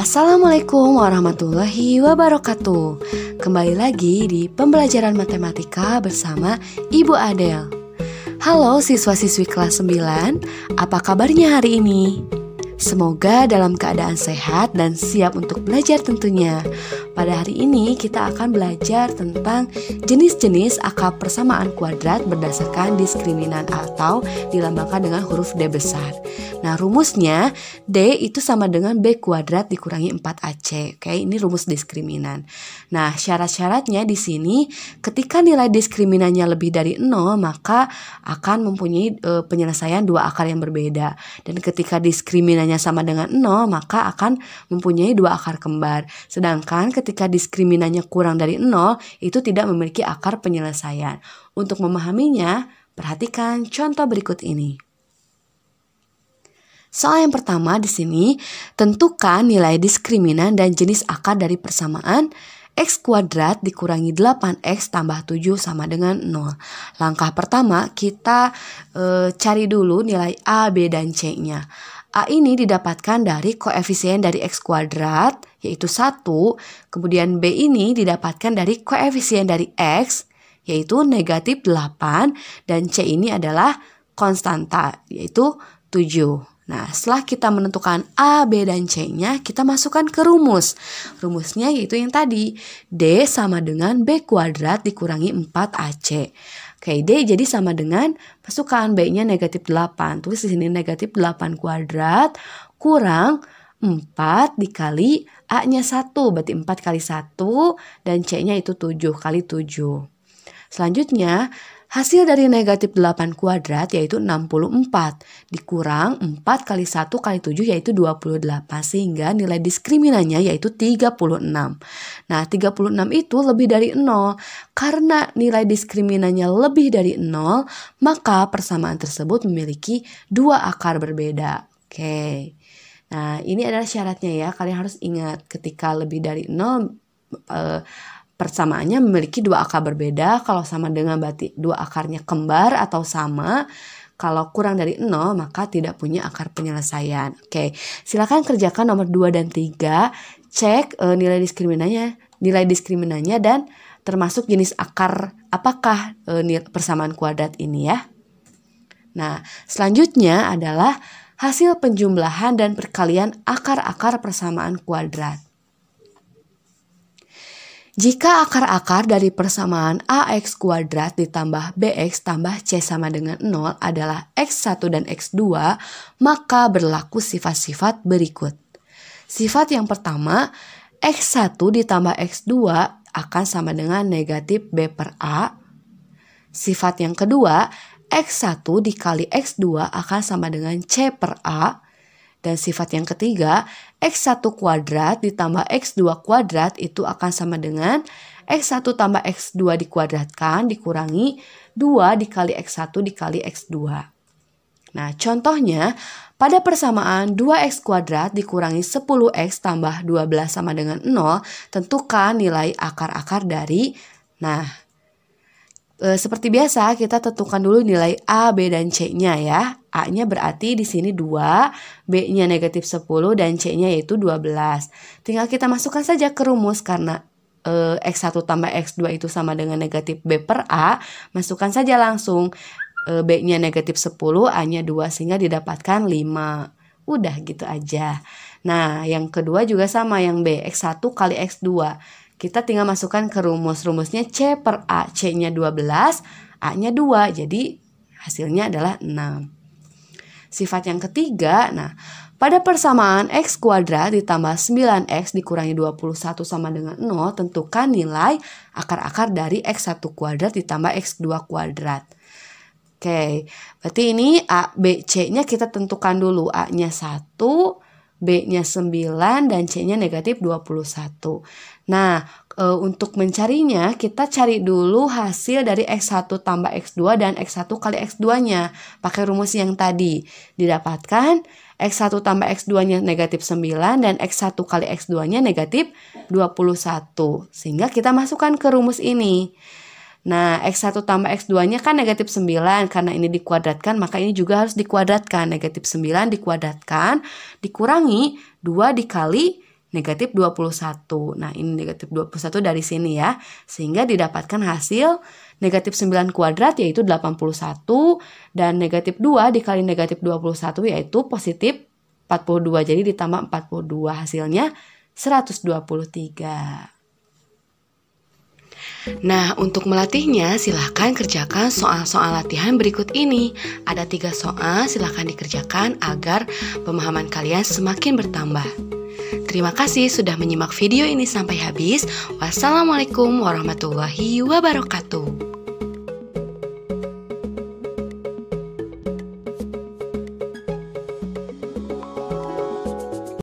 Assalamualaikum warahmatullahi wabarakatuh. Kembali lagi di pembelajaran matematika bersama Ibu Adel. Halo siswa-siswi kelas 9, apa kabarnya hari ini? Semoga dalam keadaan sehat dan siap untuk belajar tentunya. Pada hari ini kita akan belajar tentang jenis-jenis angka persamaan kuadrat berdasarkan diskriminan atau dilambangkan dengan huruf D besar. Nah, rumusnya D itu sama dengan B kuadrat dikurangi 4AC. Oke, ini rumus diskriminan. Nah, syarat-syaratnya di sini ketika nilai diskriminannya lebih dari 0, maka akan mempunyai penyelesaian dua akar yang berbeda. Dan ketika diskriminannya sama dengan 0, maka akan mempunyai dua akar kembar. Sedangkan ketika diskriminannya kurang dari 0, itu tidak memiliki akar penyelesaian. Untuk memahaminya, perhatikan contoh berikut ini. Soal yang pertama di sini, tentukan nilai diskriminan dan jenis akar dari persamaan X kuadrat dikurangi 8X tambah 7 sama dengan 0. Langkah pertama, kita cari dulu nilai A, B, dan C-nya. A ini didapatkan dari koefisien dari X kuadrat, yaitu 1. Kemudian B ini didapatkan dari koefisien dari X, yaitu negatif 8. Dan C ini adalah konstanta, yaitu 7. Nah, setelah kita menentukan A, B, dan C-nya, kita masukkan ke rumus. Rumusnya yaitu yang tadi, D sama dengan B kuadrat dikurangi 4AC. Oke, D jadi sama dengan, masukkan B-nya negatif 8. Tulis di sini negatif 8 kuadrat kurang 4 dikali A-nya 1. Berarti 4 kali 1 dan C-nya itu 7 kali 7. Selanjutnya, hasil dari negatif 8 kuadrat yaitu 64 dikurang 4 kali 1 kali 7 yaitu 28 sehingga nilai diskriminannya yaitu 36. Nah 36 itu lebih dari 0. Karena nilai diskriminannya lebih dari 0 maka persamaan tersebut memiliki dua akar berbeda. Oke. Nah ini adalah syaratnya ya, kalian harus ingat ketika lebih dari 0 persamaannya memiliki dua akar berbeda. Kalau sama dengan berarti dua akarnya kembar atau sama. Kalau kurang dari 0 maka tidak punya akar penyelesaian. Oke, silakan kerjakan nomor 2 dan 3. Cek nilai diskriminannya dan termasuk jenis akar apakah persamaan kuadrat ini ya. Nah, selanjutnya adalah hasil penjumlahan dan perkalian akar-akar persamaan kuadrat. Jika akar-akar dari persamaan AX kuadrat ditambah BX tambah C sama dengan 0 adalah X1 dan X2, maka berlaku sifat-sifat berikut. Sifat yang pertama, X1 ditambah X2 akan sama dengan negatif B per A. Sifat yang kedua, X1 dikali X2 akan sama dengan C per A. Dan sifat yang ketiga, X1 kuadrat ditambah X2 kuadrat itu akan sama dengan X1 tambah X2 dikuadratkan dikurangi 2 dikali X1 dikali X2. Nah, contohnya pada persamaan 2X kuadrat dikurangi 10X tambah 12 sama dengan 0, tentukan nilai akar-akar dari, seperti biasa kita tentukan dulu nilai A, B, dan C-nya ya. A-nya berarti di sini 2, B-nya negatif 10, dan C-nya yaitu 12. Tinggal kita masukkan saja ke rumus karena X1 tambah X2 itu sama dengan negatif B per A. Masukkan saja langsung B-nya negatif 10, A-nya 2 sehingga didapatkan 5. Udah gitu aja. Nah, yang kedua juga sama yang B, X1 kali X2. Kita tinggal masukkan ke rumus. Rumusnya C per A. C-nya 12, A-nya 2. Jadi hasilnya adalah 6. Sifat yang ketiga, pada persamaan X kuadrat ditambah 9X dikurangi 21 sama dengan 0, tentukan nilai akar-akar dari X1 kuadrat ditambah X2 kuadrat. Oke, berarti ini A, B, C-nya kita tentukan dulu. A-nya 1, B-nya 9, dan C-nya negatif 21. Nah, untuk mencarinya, kita cari dulu hasil dari X1 tambah X2 dan X1 kali X2-nya. Pakai rumus yang tadi. Didapatkan X1 tambah X2-nya negatif 9 dan X1 kali X2-nya negatif 21. Sehingga kita masukkan ke rumus ini. Nah, X1 tambah X2-nya kan negatif 9. Karena ini dikuadratkan, maka ini juga harus dikuadratkan. Negatif 9 dikuadratkan, dikurangi 2 dikali negatif 21. Nah, ini negatif 21 dari sini ya. Sehingga didapatkan hasil negatif 9 kuadrat yaitu 81. Dan negatif 2 dikali negatif 21 yaitu positif 42. Jadi ditambah 42 hasilnya 123. Nah, untuk melatihnya silahkan kerjakan soal-soal latihan berikut ini. Ada 3 soal, silahkan dikerjakan agar pemahaman kalian semakin bertambah. Terima kasih sudah menyimak video ini sampai habis. Wassalamualaikum warahmatullahi wabarakatuh.